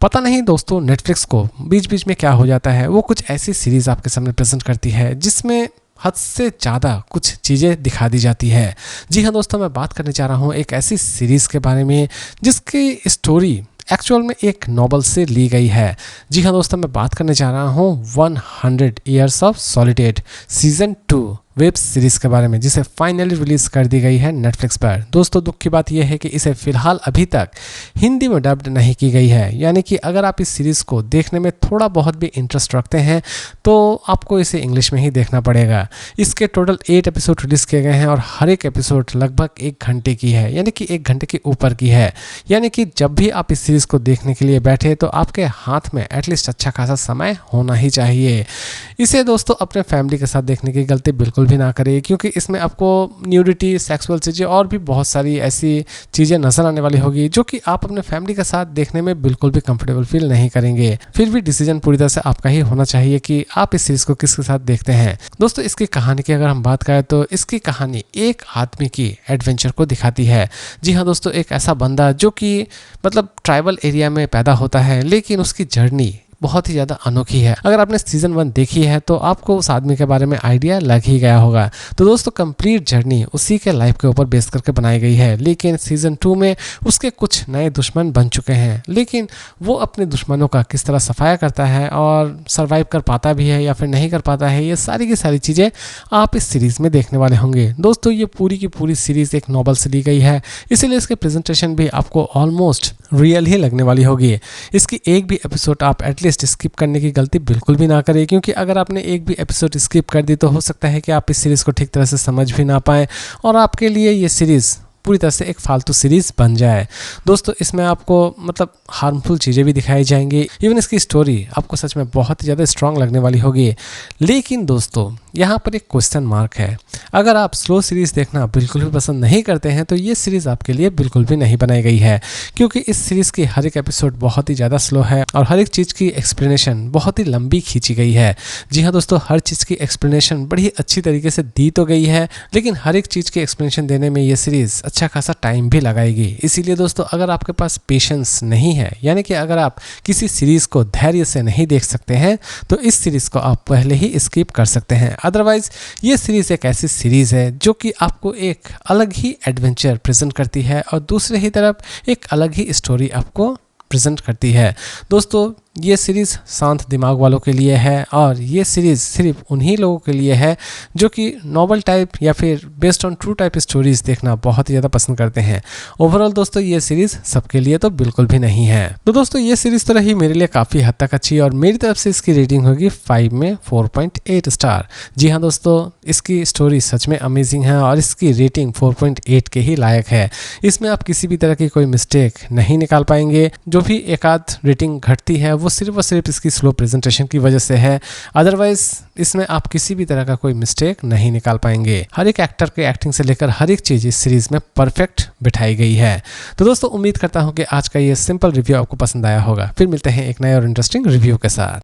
पता नहीं दोस्तों नेटफ्लिक्स को बीच बीच में क्या हो जाता है, वो कुछ ऐसी सीरीज आपके सामने प्रेजेंट करती है जिसमें हद से ज़्यादा कुछ चीज़ें दिखा दी जाती है। जी हाँ दोस्तों, मैं बात करने जा रहा हूँ एक ऐसी सीरीज़ के बारे में जिसकी स्टोरी एक्चुअल में एक नॉवल से ली गई है। जी हाँ दोस्तों, मैं बात करने जा रहा हूँ 100 years of solitude season 2 web series के बारे में, जिसे फाइनली रिलीज़ कर दी गई है नेटफ्लिक्स पर। दोस्तों दुख की बात यह है कि इसे फ़िलहाल अभी तक हिंदी में डब्ड नहीं की गई है, यानी कि अगर आप इस सीरीज़ को देखने में थोड़ा बहुत भी इंटरेस्ट रखते हैं तो आपको इसे इंग्लिश में ही देखना पड़ेगा। इसके टोटल 8 एपिसोड रिलीज़ किए गए हैं और हर एक एपिसोड लगभग 1 घंटे की है, यानी कि 1 घंटे के ऊपर की है। यानी कि जब भी आप इस सीरीज़ को देखने के लिए बैठे तो आपके हाथ में एटलीस्ट अच्छा खासा समय होना ही चाहिए। इसे दोस्तों अपने फैमिली के साथ देखने की गलती बिल्कुल भी ना करें, क्योंकि इसमें आपको न्यूडिटी, सेक्सुअल चीज़ें और भी बहुत सारी ऐसी चीज़ें नजर आने वाली होगी जो कि आप अपने फैमिली के साथ देखने में बिल्कुल भी कंफर्टेबल फील नहीं करेंगे। फिर भी डिसीजन पूरी तरह से आपका ही होना चाहिए कि आप इस सीरीज को किसके साथ देखते हैं। दोस्तों इसकी कहानी की अगर हम बात करें तो इसकी कहानी एक आदमी की एडवेंचर को दिखाती है। जी हाँ दोस्तों, एक ऐसा बंदा जो कि मतलब ट्राइबल एरिया में पैदा होता है, लेकिन उसकी जर्नी बहुत ही ज़्यादा अनोखी है। अगर आपने सीजन 1 देखी है तो आपको उस आदमी के बारे में आइडिया लग ही गया होगा। तो दोस्तों कंप्लीट जर्नी उसी के लाइफ के ऊपर बेस करके बनाई गई है, लेकिन सीजन 2 में उसके कुछ नए दुश्मन बन चुके हैं, लेकिन वो अपने दुश्मनों का किस तरह सफाया करता है और सरवाइव कर पाता भी है या फिर नहीं कर पाता है, ये सारी की सारी चीज़ें आप इस सीरीज़ में देखने वाले होंगे। दोस्तों ये पूरी की पूरी सीरीज़ एक नॉवल से ली गई है, इसीलिए इसके प्रेजेंटेशन भी आपको ऑलमोस्ट रियल ही लगने वाली होगी। इसकी एक भी एपिसोड आप एटलीस्ट स्किप करने की गलती बिल्कुल भी ना करें, क्योंकि अगर आपने एक भी एपिसोड स्किप कर दी तो हो सकता है कि आप इस सीरीज़ को ठीक तरह से समझ भी ना पाएँ और आपके लिए ये सीरीज़ पूरी तरह से एक फालतू सीरीज़ बन जाए। दोस्तों इसमें आपको मतलब हार्मफुल चीज़ें भी दिखाई जाएंगी, इवन इसकी स्टोरी आपको सच में बहुत ही ज़्यादा स्ट्रांग लगने वाली होगी। लेकिन दोस्तों यहाँ पर एक क्वेश्चन मार्क है, अगर आप स्लो सीरीज़ देखना बिल्कुल भी पसंद नहीं करते हैं तो ये सीरीज़ आपके लिए बिल्कुल भी नहीं बनाई गई है, क्योंकि इस सीरीज़ की हर एक एपिसोड बहुत ही ज़्यादा स्लो है और हर एक चीज़ की एक्सप्लेनेशन बहुत ही लंबी खींची गई है। जी हाँ दोस्तों, हर चीज़ की एक्सप्लेनेशन बड़ी अच्छी तरीके से दी तो गई है, लेकिन हर एक चीज़ की एक्सप्लेनेशन देने में ये सीरीज़ अच्छा खासा टाइम भी लगाएगी। इसीलिए दोस्तों अगर आपके पास पेशेंस नहीं है, यानी कि अगर आप किसी सीरीज़ को धैर्य से नहीं देख सकते हैं तो इस सीरीज़ को आप पहले ही स्किप कर सकते हैं। अदरवाइज ये सीरीज़ एक ऐसी सीरीज़ है जो कि आपको एक अलग ही एडवेंचर प्रेजेंट करती है और दूसरे ही तरफ एक अलग ही स्टोरी आपको प्रेजेंट करती है। दोस्तों ये सीरीज़ शांत दिमाग वालों के लिए है और ये सीरीज़ सिर्फ उन्हीं लोगों के लिए है जो कि नॉवल टाइप या फिर based on true type stories देखना बहुत ही ज़्यादा पसंद करते हैं। ओवरऑल दोस्तों ये सीरीज़ सबके लिए तो बिल्कुल भी नहीं है। तो दोस्तों ये सीरीज़ तो रही मेरे लिए काफ़ी हद तक अच्छी और मेरी तरफ से इसकी रेटिंग होगी 5 में 4.8 स्टार। जी हाँ दोस्तों, इसकी स्टोरी सच में अमेजिंग है और इसकी रेटिंग 4.8 के ही लायक है। इसमें आप किसी भी तरह की कोई मिस्टेक नहीं निकाल पाएंगे। जो भी एक आध रेटिंग घटती है वो सिर्फ और सिर्फ इसकी स्लो प्रेजेंटेशन की वजह से है, अदरवाइज इसमें आप किसी भी तरह का कोई मिस्टेक नहीं निकाल पाएंगे। हर एक एक्टर के एक्टिंग से लेकर हर एक चीज़ इस सीरीज़ में परफेक्ट बिठाई गई है। तो दोस्तों उम्मीद करता हूँ कि आज का ये सिंपल रिव्यू आपको पसंद आया होगा। फिर मिलते हैं एक नए और इंटरेस्टिंग रिव्यू के साथ।